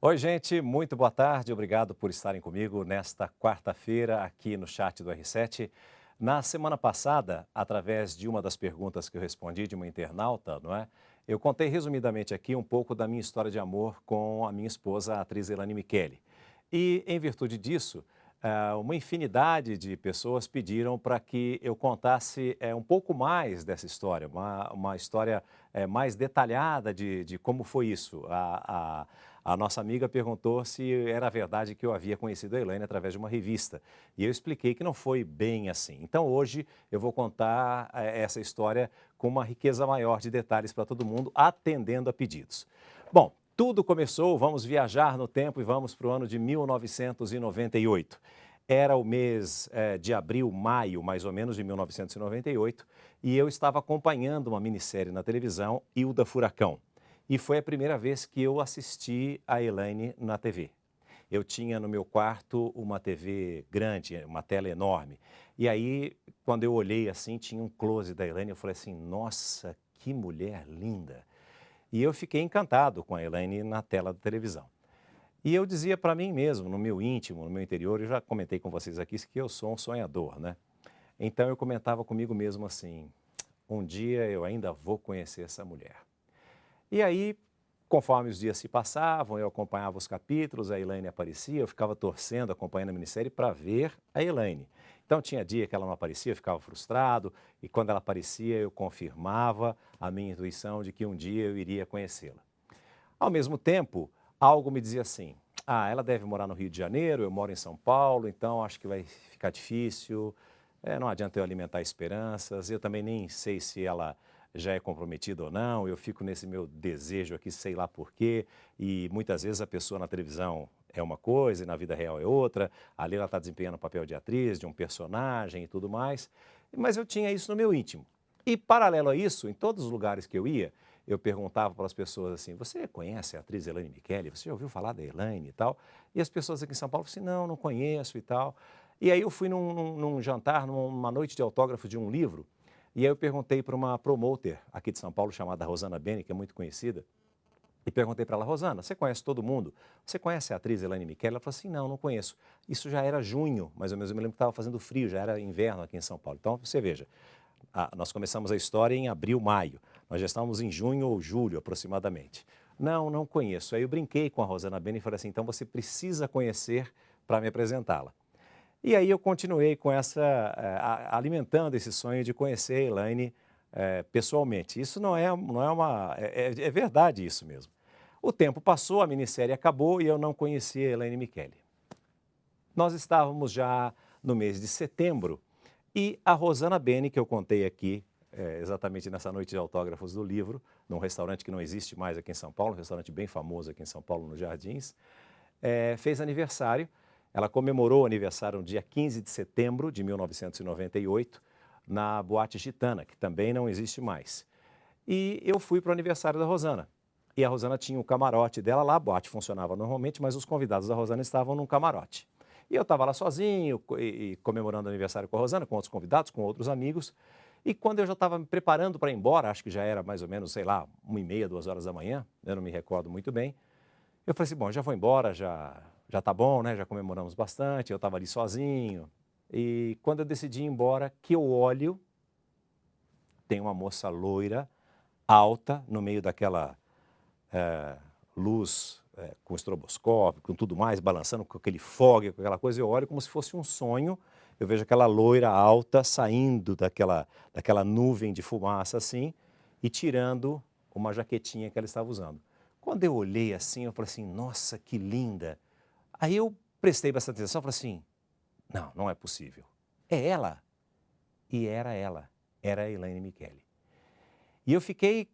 Oi, gente, muito boa tarde. Obrigado por estarem comigo nesta quarta-feira aqui no chat do R7. Na semana passada, através de uma das perguntas que eu respondi de uma internauta, não é? Eu contei resumidamente aqui um pouco da minha história de amor com a minha esposa, a atriz Elaine Micheli. E, em virtude disso, uma infinidade de pessoas pediram para que eu contasse um pouco mais dessa história, uma história mais detalhada de como foi isso. A nossa amiga perguntou se era verdade que eu havia conhecido a Elaine através de uma revista. E eu expliquei que não foi bem assim. Então, hoje, eu vou contar essa história com uma riqueza maior de detalhes para todo mundo, atendendo a pedidos. Bom, tudo começou, vamos viajar no tempo e vamos para o ano de 1998. Era o mês de abril, maio, mais ou menos, de 1998, e eu estava acompanhando uma minissérie na televisão, Hilda Furacão. E foi a primeira vez que eu assisti a Elaine na TV. Eu tinha no meu quarto uma TV grande, uma tela enorme. E aí, quando eu olhei assim, tinha um close da Elaine, eu falei assim, nossa, que mulher linda. E eu fiquei encantado com a Elaine na tela da televisão. E eu dizia para mim mesmo, no meu íntimo, no meu interior, eu já comentei com vocês aqui que eu sou um sonhador, né? Então eu comentava comigo mesmo assim, um dia eu ainda vou conhecer essa mulher. E aí, conforme os dias se passavam, eu acompanhava os capítulos, a Elaine aparecia, eu ficava torcendo, acompanhando a minissérie para ver a Elaine. Então tinha dia que ela não aparecia, eu ficava frustrado, e quando ela aparecia eu confirmava a minha intuição de que um dia eu iria conhecê-la. Ao mesmo tempo, algo me dizia assim, ela deve morar no Rio de Janeiro, eu moro em São Paulo, então acho que vai ficar difícil, não adianta eu alimentar esperanças, eu também nem sei se ela já é comprometida ou não, eu fico nesse meu desejo aqui, sei lá por quê, e muitas vezes a pessoa na televisão é uma coisa e na vida real é outra, ali ela está desempenhando o papel de atriz, de um personagem e tudo mais, mas eu tinha isso no meu íntimo. E paralelo a isso, em todos os lugares que eu ia, eu perguntava para as pessoas assim, você conhece a atriz Elaine Micheli? Você já ouviu falar da Elaine e tal? E as pessoas aqui em São Paulo falavam assim, não, não conheço e tal. E aí eu fui num jantar, numa noite de autógrafo de um livro, e aí eu perguntei para uma promoter aqui de São Paulo, chamada Rosana Beni, que é muito conhecida, e perguntei para ela, Rosana, você conhece todo mundo? Você conhece a atriz Elaine Micheli? Ela falou assim, não, não conheço. Isso já era junho, mais ou menos, eu me lembro que estava fazendo frio, já era inverno aqui em São Paulo. Então, você veja, nós começamos a história em abril, maio. Nós já estávamos em junho ou julho, aproximadamente. Não, não conheço. Aí eu brinquei com a Rosana Beni e falei assim, então você precisa conhecer para me apresentá-la. E aí eu continuei com alimentando esse sonho de conhecer a Elaine pessoalmente. Isso não é uma, é verdade isso mesmo. O tempo passou, a minissérie acabou e eu não conhecia a Elaine Micheli. Nós estávamos já no mês de setembro e a Rosana Beni, que eu contei aqui, exatamente nessa noite de autógrafos do livro, num restaurante que não existe mais aqui em São Paulo, um restaurante bem famoso aqui em São Paulo, nos Jardins, fez aniversário. Ela comemorou o aniversário no dia 15 de setembro de 1998, na Boate Gitana, que também não existe mais. E eu fui para o aniversário da Rosana. E a Rosana tinha o camarote dela lá, a boate funcionava normalmente, mas os convidados da Rosana estavam num camarote. E eu estava lá sozinho, e comemorando o aniversário com a Rosana, com outros convidados, com outros amigos. E quando eu já estava me preparando para ir embora, acho que já era mais ou menos, sei lá, 1h30, 2 horas da manhã, eu não me recordo muito bem, eu falei assim, bom, já vou embora, já tá bom, né? Já comemoramos bastante, eu estava ali sozinho. E quando eu decidi ir embora, que eu olho, tem uma moça loira, alta, no meio daquela luz com estroboscópio, com tudo mais, balançando com aquele fogo, com aquela coisa, eu olho como se fosse um sonho, eu vejo aquela loira alta saindo daquela nuvem de fumaça assim, e tirando uma jaquetinha que ela estava usando. Quando eu olhei assim, eu falei assim, nossa, que linda. Aí eu prestei bastante atenção e falei assim, não, não é possível. É ela. E era ela, era a Elaine Micheli. E eu fiquei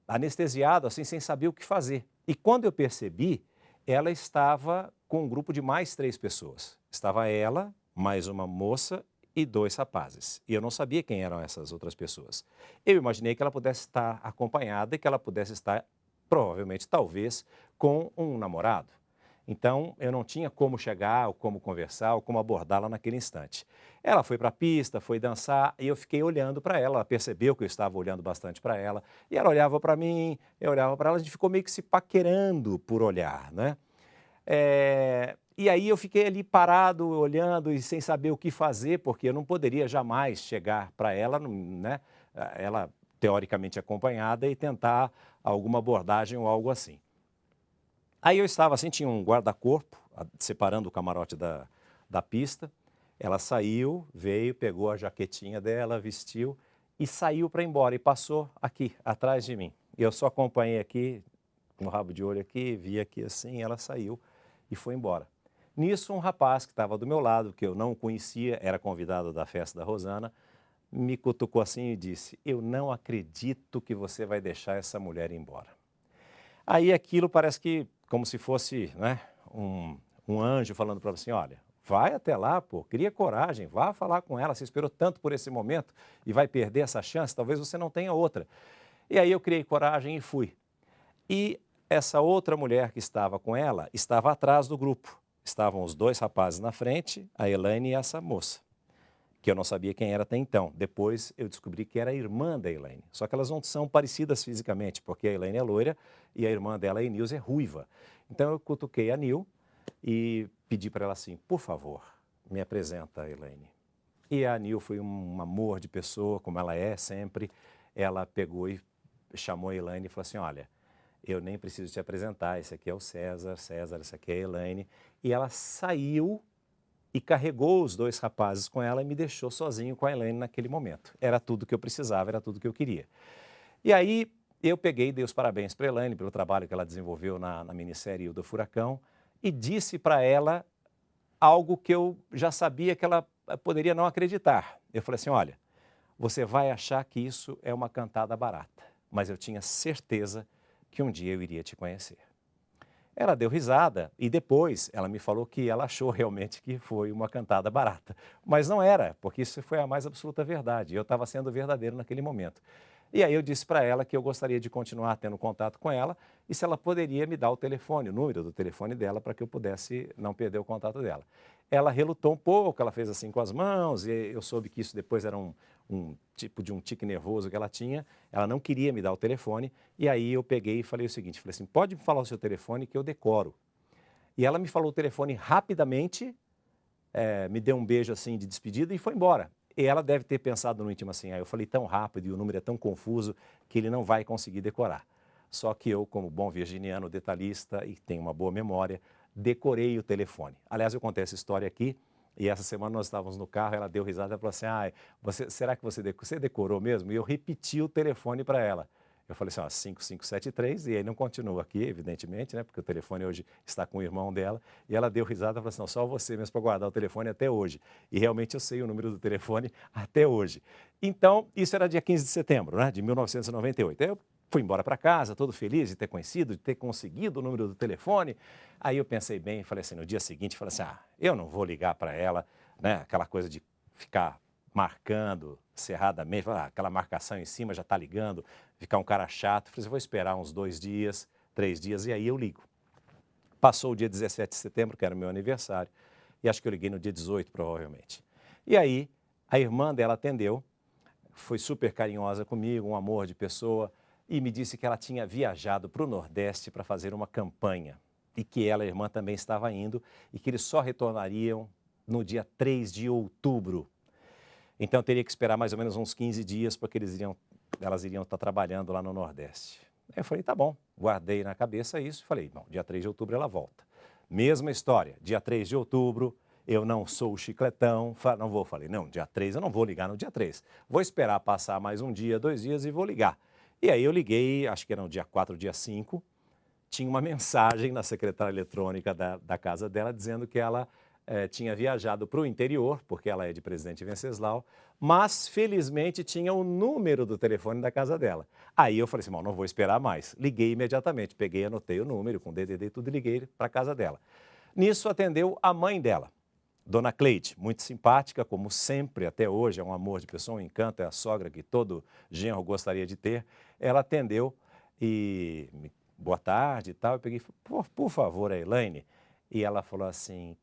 anestesiado, assim, sem saber o que fazer. E quando eu percebi, ela estava com um grupo de mais 3 pessoas. Estava ela, mais uma moça e 2 rapazes. E eu não sabia quem eram essas outras pessoas. Eu imaginei que ela pudesse estar acompanhada e que ela pudesse estar, provavelmente, talvez, com um namorado. Então, eu não tinha como chegar, ou como conversar, ou como abordá-la naquele instante. Ela foi para a pista, foi dançar, e eu fiquei olhando para ela. Ela percebeu que eu estava olhando bastante para ela, e ela olhava para mim, eu olhava para ela, a gente ficou meio que se paquerando por olhar, né? E aí eu fiquei ali parado, olhando e sem saber o que fazer, porque eu não poderia jamais chegar para ela, né? Ela teoricamente acompanhada, e tentar alguma abordagem ou algo assim. Aí eu estava assim, tinha um guarda-corpo separando o camarote da pista. Ela saiu, veio, pegou a jaquetinha dela, vestiu e saiu para ir embora. E passou aqui, atrás de mim. Eu só acompanhei aqui, no rabo de olho aqui, vi aqui assim, ela saiu e foi embora. Nisso, um rapaz que estava do meu lado, que eu não conhecia, era convidado da festa da Rosana, me cutucou assim e disse: "Eu não acredito que você vai deixar essa mulher ir embora." Aí aquilo parece que, como se fosse, né, um anjo falando para você: "Olha, vai até lá, pô, cria coragem, vá falar com ela, você esperou tanto por esse momento e vai perder essa chance, talvez você não tenha outra." E aí eu criei coragem e fui. E essa outra mulher que estava com ela estava atrás do grupo. Estavam os dois rapazes na frente, a Elaine e essa moça, que eu não sabia quem era até então. Depois eu descobri que era a irmã da Elaine. Só que elas não são parecidas fisicamente, porque a Elaine é loira e a irmã dela, a Enilze, é ruiva. Então eu cutuquei a Nil e pedi para ela assim: "Por favor, me apresenta a Elaine." E a Nil foi um amor de pessoa, como ela é sempre. Ela pegou e chamou a Elaine e falou assim: "Olha, eu nem preciso te apresentar, esse aqui é o César, César, essa aqui é a Elaine." E ela saiu e carregou os dois rapazes com ela e me deixou sozinho com a Elaine naquele momento. Era tudo que eu precisava, era tudo que eu queria. E aí eu peguei e dei os parabéns para a Elaine pelo trabalho que ela desenvolveu na minissérie O do Furacão e disse para ela algo que eu já sabia que ela poderia não acreditar. Eu falei assim: "Olha, você vai achar que isso é uma cantada barata, mas eu tinha certeza que um dia eu iria te conhecer." Ela deu risada e depois ela me falou que ela achou realmente que foi uma cantada barata. Mas não era, porque isso foi a mais absoluta verdade. Eu estava sendo verdadeiro naquele momento. E aí eu disse para ela que eu gostaria de continuar tendo contato com ela e se ela poderia me dar o telefone, o número do telefone dela, para que eu pudesse não perder o contato dela. Ela relutou um pouco, ela fez assim com as mãos, e eu soube que isso depois era um tipo de um tique nervoso que ela tinha. Ela não queria me dar o telefone, e aí eu peguei e falei o seguinte, falei assim: "Pode me falar o seu telefone que eu decoro." E ela me falou o telefone rapidamente, me deu um beijo assim de despedida e foi embora. E ela deve ter pensado no íntimo assim: "Ah, eu falei tão rápido e o número é tão confuso que ele não vai conseguir decorar." Só que eu, como bom virginiano detalhista e tenho uma boa memória, decorei o telefone. Aliás, eu contei essa história aqui e essa semana nós estávamos no carro, ela deu risada e falou assim: "Ah, será que você decorou mesmo?" E eu repeti o telefone para ela. Eu falei assim: "Ó, 5573", e aí não continua aqui, evidentemente, né, porque o telefone hoje está com o irmão dela. E ela deu risada e falou assim: "Não, só você mesmo para guardar o telefone até hoje." E realmente eu sei o número do telefone até hoje. Então, isso era dia 15 de setembro, né, de 1998. Aí eu fui embora para casa, todo feliz de ter conhecido, de ter conseguido o número do telefone. Aí eu pensei bem e falei assim, no dia seguinte, falei assim: "Ah, eu não vou ligar para ela, né, aquela coisa de ficar marcando cerradamente, aquela marcação em cima, já está ligando, ficar um cara chato." Falei assim: "Vou esperar uns 2 dias, 3 dias e aí eu ligo." Passou o dia 17 de setembro, que era o meu aniversário, e acho que eu liguei no dia 18, provavelmente. E aí, a irmã dela atendeu, foi super carinhosa comigo, um amor de pessoa, e me disse que ela tinha viajado para o Nordeste para fazer uma campanha, e que ela, a irmã, também estava indo, e que eles só retornariam no dia 3 de outubro. Então, eu teria que esperar mais ou menos uns 15 dias, porque elas iriam estar trabalhando lá no Nordeste. Aí eu falei: "Tá bom." Guardei na cabeça isso, falei: "Bom, dia 3 de outubro ela volta." Mesma história, dia 3 de outubro, eu não sou o chicletão, não vou, falei: "Não, dia 3 eu não vou ligar no dia 3. Vou esperar passar mais um dia, 2 dias e vou ligar." E aí eu liguei, acho que era no dia 4, dia 5, tinha uma mensagem na secretária eletrônica da casa dela dizendo que ela tinha viajado para o interior, porque ela é de Presidente Venceslau, mas felizmente tinha o número do telefone da casa dela. Aí eu falei assim: "Bom, não vou esperar mais." Liguei imediatamente, peguei, anotei o número com DDD e tudo e liguei para a casa dela. Nisso atendeu a mãe dela, Dona Cleide, muito simpática, como sempre, até hoje, é um amor de pessoa, um encanto, é a sogra que todo genro gostaria de ter. Ela atendeu e boa tarde e tal. Eu peguei e falei: por favor, a Elaine." E ela falou assim,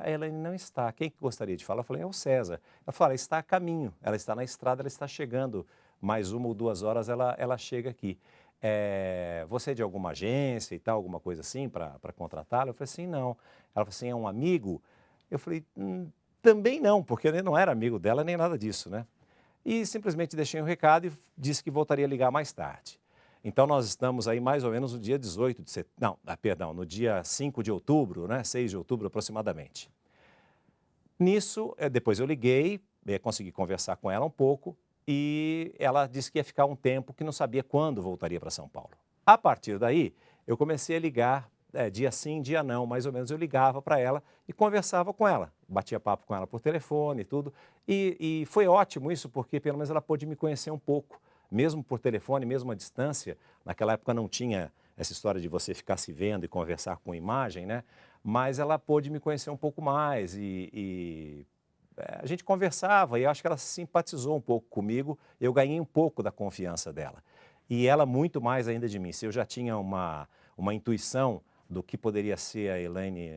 a Elaine não está, quem que gostaria de falar? Eu falei, é o César. Ela falou, ela está a caminho, ela está na estrada, ela está chegando, mais 1 ou 2 horas ela chega aqui. Você é de alguma agência e tal, alguma coisa assim, para contratá-la? Eu falei assim, não. Ela falou assim, é um amigo? Eu falei, também não, porque eu não era amigo dela nem nada disso, né? E simplesmente deixei um recado e disse que voltaria a ligar mais tarde. Então nós estamos aí mais ou menos no dia 18 de setembro, não, perdão, no dia 5 de outubro, né, 6 de outubro aproximadamente. Nisso, depois eu liguei, consegui conversar com ela um pouco e ela disse que ia ficar um tempo que não sabia quando voltaria para São Paulo. A partir daí, eu comecei a ligar, dia sim, dia não, mais ou menos eu ligava para ela e conversava com ela, batia papo com ela por telefone e tudo. E foi ótimo isso, porque pelo menos ela pôde me conhecer um pouco, mesmo por telefone, mesmo à distância. Naquela época não tinha essa história de você ficar se vendo e conversar com imagem, né? Mas ela pôde me conhecer um pouco mais a gente conversava e acho que ela se simpatizou um pouco comigo, eu ganhei um pouco da confiança dela. E ela muito mais ainda de mim. Se eu já tinha uma intuição do que poderia ser a Elaine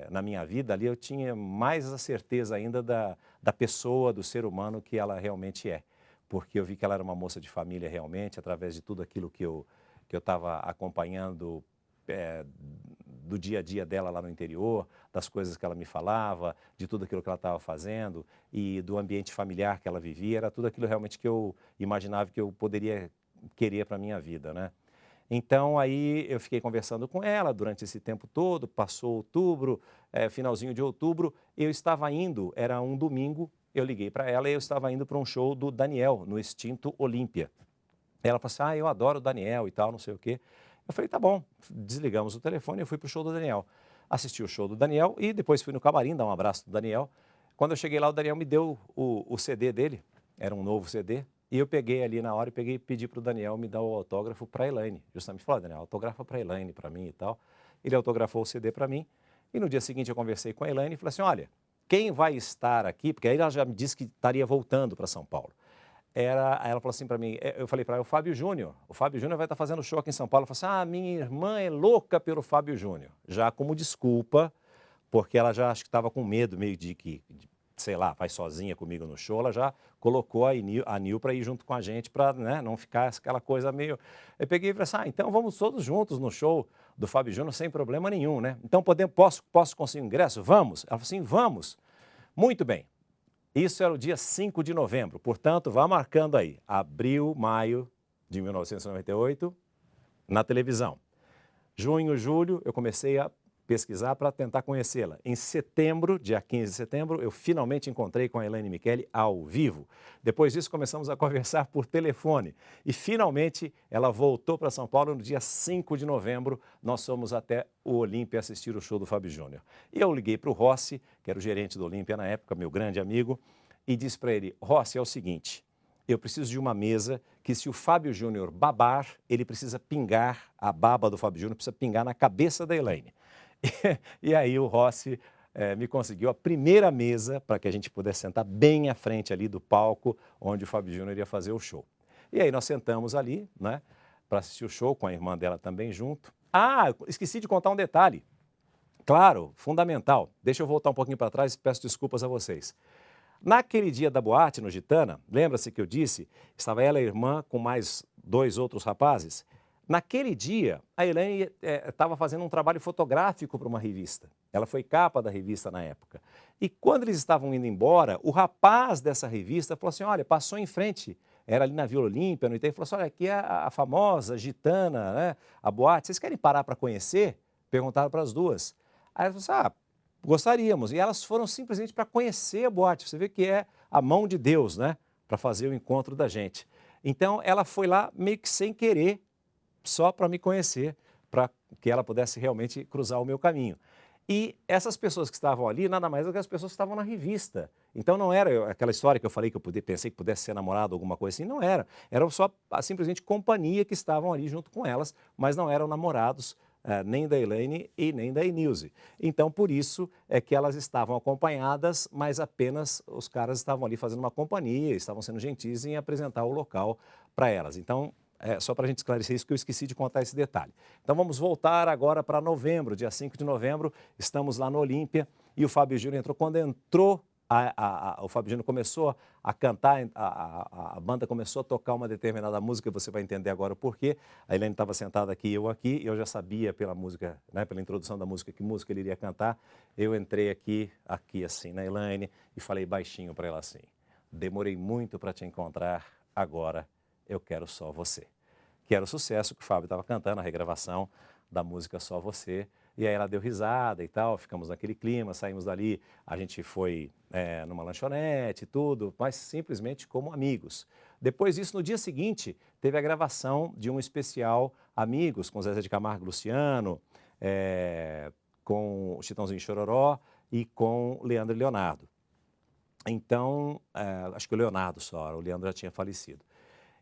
na minha vida, ali eu tinha mais a certeza ainda da pessoa, do ser humano que ela realmente é. Porque eu vi que ela era uma moça de família realmente, através de tudo aquilo que eu estava acompanhando do dia a dia dela lá no interior, das coisas que ela me falava, de tudo aquilo que ela estava fazendo e do ambiente familiar que ela vivia, era tudo aquilo realmente que eu imaginava que eu poderia querer para a minha vida, né? Então, aí eu fiquei conversando com ela durante esse tempo todo, passou outubro, finalzinho de outubro, eu estava indo, era um domingo, eu liguei para ela e eu estava indo para um show do Daniel, no extinto Olímpia. Ela falou assim, eu adoro o Daniel e tal, não sei o quê. Eu falei, tá bom, desligamos o telefone e eu fui para o show do Daniel. Assisti o show do Daniel e depois fui no camarim dar um abraço do Daniel. Quando eu cheguei lá, o Daniel me deu o CD dele, era um novo CD, e eu peguei ali na hora e pedi para o Daniel me dar o autógrafo para a Elaine. Justamente falou, Daniel, autografa para a Elaine, para mim e tal. Ele autografou o CD para mim e no dia seguinte eu conversei com a Elaine e falei assim, olha, quem vai estar aqui, porque aí ela já me disse que estaria voltando para São Paulo. Aí ela falou assim para mim, eu falei para ela, o Fábio Júnior vai estar fazendo show aqui em São Paulo. Ela falou assim, minha irmã é louca pelo Fábio Júnior. Já como desculpa, porque ela já acho que estava com medo meio sei lá, vai sozinha comigo no show, ela já colocou a Nil para ir junto com a gente, para, né, não ficar aquela coisa meio... Eu peguei e falei assim, então vamos todos juntos no show do Fábio Júnior sem problema nenhum, né? Então posso conseguir um ingresso? Vamos? Ela falou assim, vamos. Muito bem. Isso era o dia 5 de novembro, portanto, vá marcando aí, abril, maio de 1998, na televisão. Junho, julho, eu comecei a pesquisar para tentar conhecê-la. Em setembro, dia 15 de setembro, eu finalmente encontrei com a Elaine Micheli ao vivo. Depois disso, começamos a conversar por telefone. E finalmente, ela voltou para São Paulo no dia 5 de novembro. Nós fomos até o Olímpia assistir o show do Fábio Júnior. E eu liguei para o Rossi, que era o gerente do Olímpia na época, meu grande amigo, e disse para ele, Rossi, é o seguinte, eu preciso de uma mesa que se o Fábio Júnior babar, ele precisa pingar, a baba do Fábio Júnior precisa pingar na cabeça da Elaine. E aí o Rossi me conseguiu a primeira mesa para que a gente pudesse sentar bem à frente ali do palco onde o Fábio Júnior iria fazer o show. E aí nós sentamos ali, né, para assistir o show com a irmã dela também junto. Esqueci de contar um detalhe. Claro, fundamental. Deixa eu voltar um pouquinho para trás e peço desculpas a vocês. Naquele dia da boate no Gitana, lembra-se que eu disse, estava ela e a irmã com mais 2 outros rapazes? Naquele dia, a Elaine estava fazendo um trabalho fotográfico para uma revista. Ela foi capa da revista na época. E quando eles estavam indo embora, o rapaz dessa revista falou assim, olha, passou em frente, era ali na Vila Olímpia, no Itaim, falou assim, olha, aqui é a famosa Gitana, né, a boate, vocês querem parar para conhecer? Perguntaram para as duas. Aí ela falou assim, gostaríamos. E elas foram simplesmente para conhecer a boate. Você vê que é a mão de Deus, né? Para fazer o encontro da gente. Então, ela foi lá meio que sem querer, só para me conhecer, para que ela pudesse realmente cruzar o meu caminho. E essas pessoas que estavam ali, nada mais do que as pessoas que estavam na revista. Então não era aquela história que eu falei que pensei que pudesse ser namorado, alguma coisa assim, não era. Eram só simplesmente companhia que estavam ali junto com elas, mas não eram namorados, nem da Elaine e nem da Enilze. Então, por isso é que elas estavam acompanhadas, mas apenas os caras estavam ali fazendo uma companhia, estavam sendo gentis em apresentar o local para elas. Então, só para a gente esclarecer isso, que eu esqueci de contar esse detalhe. Então vamos voltar agora para novembro, dia 5 de novembro, estamos lá no Olímpia e o Fábio Júnior entrou. Quando entrou, o Fábio Júnior começou a cantar, a banda começou a tocar uma determinada música, você vai entender agora o porquê. A Elaine estava sentada aqui, e eu já sabia pela música, né, pela introdução da música, que música ele iria cantar. Eu entrei aqui assim, na Elaine, e falei baixinho para ela assim: demorei muito para te encontrar, agora eu quero só você. Que era o sucesso que o Fábio estava cantando, a regravação da música Só Você. E aí ela deu risada e tal, ficamos naquele clima, saímos dali, a gente foi numa lanchonete e tudo, mas simplesmente como amigos. Depois disso, no dia seguinte, teve a gravação de um especial Amigos, com Zezé de Camargo e Luciano, com o Chitãozinho Chororó e com Leandro e Leonardo. Então, acho que o Leonardo só, o Leandro já tinha falecido.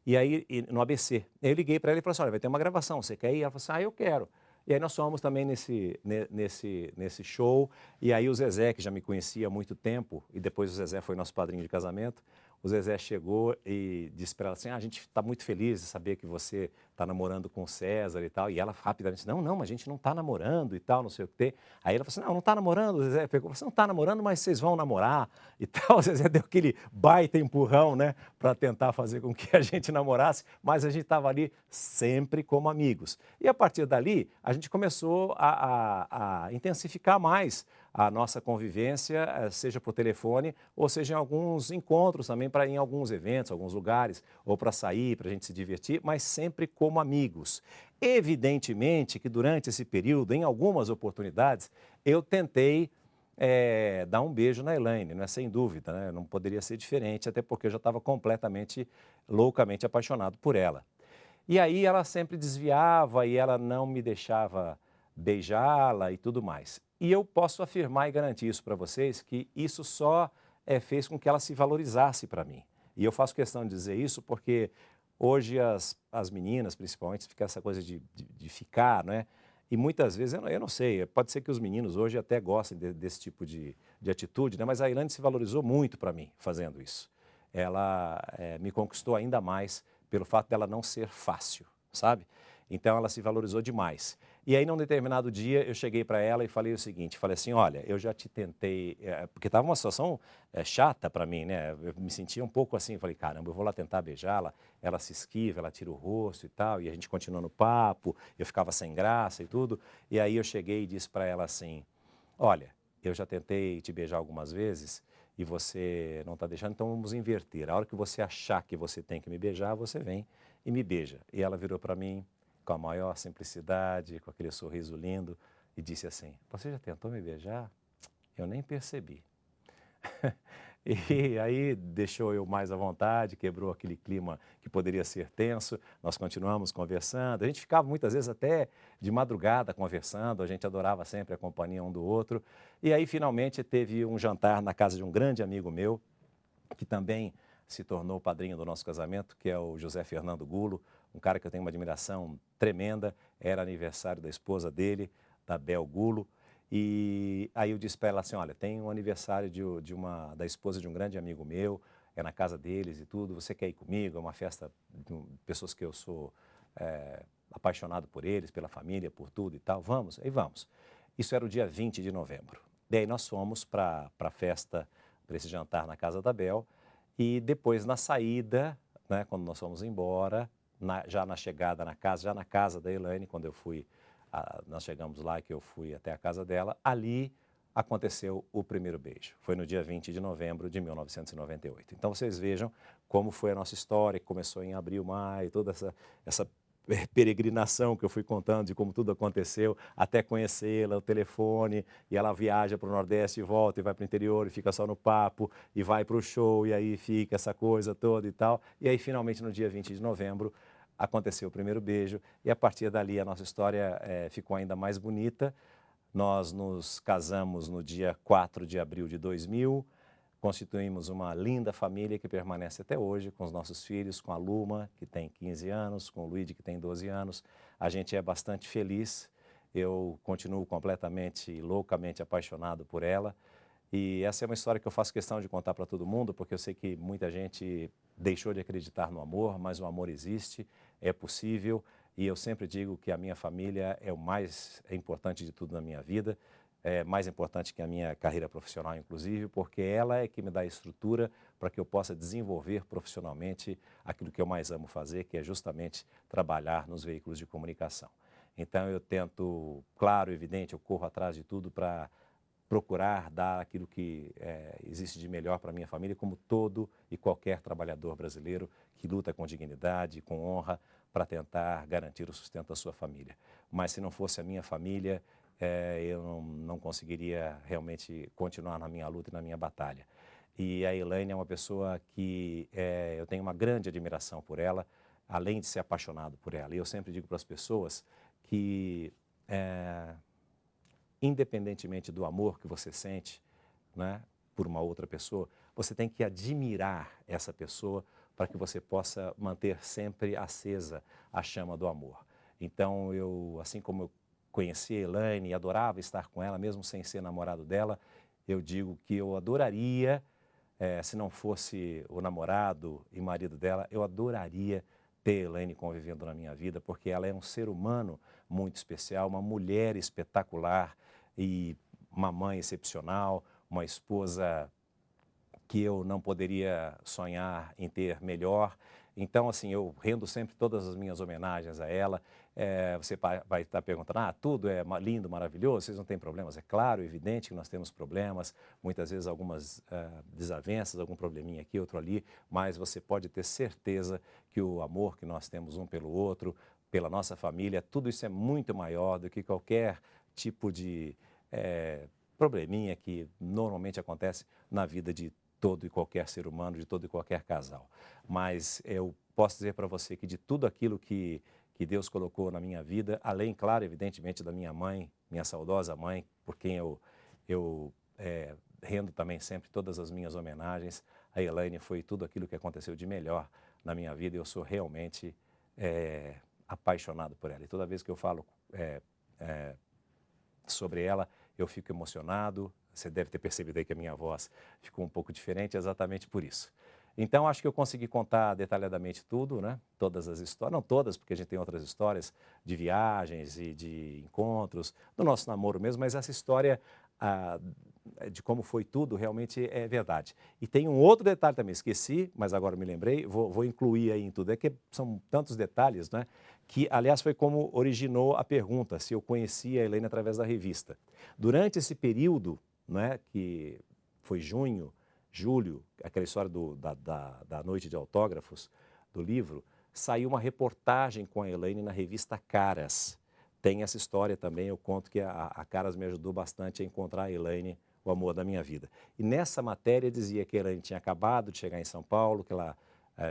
E aí, no ABC, eu liguei para ela e falei assim: olha, vai ter uma gravação, você quer ir? Ela falou assim: eu quero. E aí nós fomos também nesse show, e aí o Zezé, que já me conhecia há muito tempo, e depois o Zezé foi nosso padrinho de casamento, o Zezé chegou e disse para ela assim: a gente está muito feliz de saber que você está namorando com o César e tal. E ela rapidamente disse: não, mas a gente não está namorando e tal, não sei o que tem. Aí ela falou assim: não está namorando. O Zezé pegou, você não está namorando, mas vocês vão namorar e tal. O Zezé deu aquele baita empurrão, né, para tentar fazer com que a gente namorasse, mas a gente estava ali sempre como amigos. E a partir dali, a gente começou a intensificar mais a nossa convivência, seja por telefone ou seja em alguns encontros também, para ir em alguns eventos, alguns lugares, ou para sair, para a gente se divertir, mas sempre como amigos. Evidentemente que durante esse período, em algumas oportunidades, eu tentei dar um beijo na Elaine, né? Sem dúvida, né? Não poderia ser diferente, até porque eu já estava completamente, loucamente apaixonado por ela. E aí ela sempre desviava e ela não me deixava beijá-la e tudo mais. E eu posso afirmar e garantir isso para vocês, que isso só fez com que ela se valorizasse para mim. E eu faço questão de dizer isso porque hoje as meninas, principalmente, fica essa coisa de ficar, né? E muitas vezes, eu não sei, pode ser que os meninos hoje até gostem desse tipo de atitude, né? Mas a Ilane se valorizou muito para mim fazendo isso. Ela me conquistou ainda mais pelo fato dela não ser fácil, sabe? Então ela se valorizou demais. E aí, num determinado dia, eu cheguei para ela e falei o seguinte, falei assim: olha, eu já te tentei, porque estava uma situação chata para mim, né? Eu me sentia um pouco assim, falei: caramba, eu vou lá tentar beijá-la, ela se esquiva, ela tira o rosto e tal, e a gente continua no papo, eu ficava sem graça e tudo. E aí eu cheguei e disse para ela assim: olha, eu já tentei te beijar algumas vezes e você não está deixando, então vamos inverter. A hora que você achar que você tem que me beijar, você vem e me beija. E ela virou para mim com a maior simplicidade, com aquele sorriso lindo, e disse assim: você já tentou me beijar? Eu nem percebi. E aí deixou eu mais à vontade, quebrou aquele clima que poderia ser tenso, nós continuamos conversando, a gente ficava muitas vezes até de madrugada conversando, a gente adorava sempre a companhia um do outro. E aí finalmente teve um jantar na casa de um grande amigo meu, que também se tornou padrinho do nosso casamento, que é o José Fernando Gulo, um cara que eu tenho uma admiração tremenda. Era aniversário da esposa dele, da Bel Gulo, e aí eu disse para ela assim: olha, tem um aniversário da esposa de um grande amigo meu, é na casa deles e tudo, você quer ir comigo? É uma festa de pessoas que eu sou apaixonado por eles, pela família, por tudo e tal. Vamos? Aí vamos. Isso era o dia 20 de novembro. Daí nós fomos para a festa, para esse jantar na casa da Bel, e depois na saída, né, quando nós fomos embora, já na chegada na casa, já na casa da Elaine, quando eu fui, nós chegamos lá, que eu fui até a casa dela, ali aconteceu o primeiro beijo. Foi no dia 20 de novembro de 1998. Então vocês vejam como foi a nossa história, que começou em abril, maio, toda essa peregrinação que eu fui contando de como tudo aconteceu, até conhecê-la, o telefone, e ela viaja para o Nordeste e volta, e vai para o interior, e fica só no papo, e vai para o show, e aí fica essa coisa toda e tal. E aí, finalmente, no dia 20 de novembro, aconteceu o primeiro beijo, e a partir dali a nossa história ficou ainda mais bonita. Nós nos casamos no dia 4 de abril de 2000, constituímos uma linda família que permanece até hoje, com os nossos filhos, com a Luma, que tem 15 anos, com o Luigi, que tem 12 anos. A gente é bastante feliz. Eu continuo completamente e loucamente apaixonado por ela. E essa é uma história que eu faço questão de contar para todo mundo, porque eu sei que muita gente deixou de acreditar no amor, mas o amor existe. é possível e eu sempre digo que a minha família é o mais importante de tudo na minha vida, é mais importante que a minha carreira profissional, inclusive, porque ela é que me dá estrutura para que eu possa desenvolver profissionalmente aquilo que eu mais amo fazer, que é justamente trabalhar nos veículos de comunicação. Então eu tento, claro, evidente, eu corro atrás de tudo para procurar dar aquilo que existe de melhor para a minha família, como todo e qualquer trabalhador brasileiro que luta com dignidade, com honra, para tentar garantir o sustento da sua família. Mas se não fosse a minha família, eu não conseguiria realmente continuar na minha luta e na minha batalha. E a Elaine é uma pessoa que eu tenho uma grande admiração por ela, além de ser apaixonado por ela. E eu sempre digo para as pessoas que independentemente do amor que você sente, né, por uma outra pessoa, você tem que admirar essa pessoa para que você possa manter sempre acesa a chama do amor. Então, assim como eu conheci a Elaine e adorava estar com ela, mesmo sem ser namorado dela, eu digo que eu adoraria, se não fosse o namorado e marido dela, eu adoraria ter a Elaine convivendo na minha vida, porque ela é um ser humano muito especial, uma mulher espetacular e uma mãe excepcional, uma esposa que eu não poderia sonhar em ter melhor. Então, assim, eu rendo sempre todas as minhas homenagens a ela. Você vai estar perguntando, tudo é lindo, maravilhoso, vocês não têm problemas? É claro, evidente que nós temos problemas, muitas vezes algumas desavenças, algum probleminha aqui, outro ali, mas você pode ter certeza que o amor que nós temos um pelo outro, pela nossa família, tudo isso é muito maior do que qualquer tipo de probleminha que normalmente acontece na vida de todo e qualquer ser humano, de todo e qualquer casal. Mas eu posso dizer para você que de tudo aquilo que Deus colocou na minha vida, além, claro, evidentemente, da minha mãe, minha saudosa mãe, por quem eu rendo também sempre todas as minhas homenagens, a Elaine foi tudo aquilo que aconteceu de melhor na minha vida e eu sou realmente apaixonado por ela. E toda vez que eu falo sobre ela, eu fico emocionado. Você deve ter percebido aí que a minha voz ficou um pouco diferente exatamente por isso. Então, acho que eu consegui contar detalhadamente tudo, né? Todas as histórias, não todas, porque a gente tem outras histórias de viagens e de encontros, do nosso namoro mesmo, mas essa história de como foi tudo realmente é verdade. E tem um outro detalhe também, esqueci, mas agora me lembrei, vou incluir aí em tudo. É que são tantos detalhes, né? Que, aliás, foi como originou a pergunta, se eu conhecia a Elaine através da revista. Durante esse período, né, que foi junho, julho, aquela história da noite de autógrafos do livro, saiu uma reportagem com a Elaine na revista Caras. Tem essa história também, eu conto que a Caras me ajudou bastante a encontrar a Elaine, o amor da minha vida. E nessa matéria dizia que a Elaine tinha acabado de chegar em São Paulo, que ela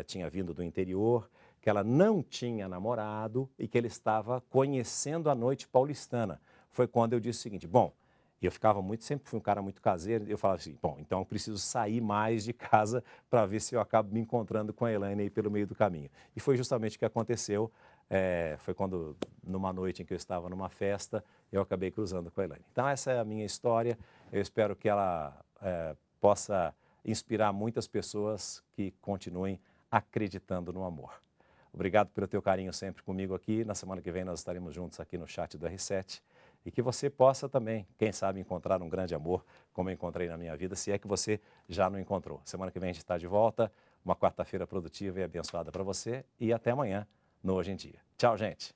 tinha vindo do interior, que ela não tinha namorado e que ele estava conhecendo a noite paulistana. Foi quando eu disse o seguinte, bom, eu ficava sempre fui um cara muito caseiro, eu falava assim, bom, então eu preciso sair mais de casa para ver se eu acabo me encontrando com a Elaine aí pelo meio do caminho. E foi justamente o que aconteceu, foi quando, numa noite em que eu estava numa festa, eu acabei cruzando com a Elaine. Então essa é a minha história, eu espero que ela possa inspirar muitas pessoas que continuem acreditando no amor. Obrigado pelo teu carinho sempre comigo aqui. Na semana que vem nós estaremos juntos aqui no chat do R7. E que você possa também, quem sabe, encontrar um grande amor, como eu encontrei na minha vida, se é que você já não encontrou. Semana que vem a gente está de volta. Uma quarta-feira produtiva e abençoada para você. E até amanhã no Hoje em Dia. Tchau, gente.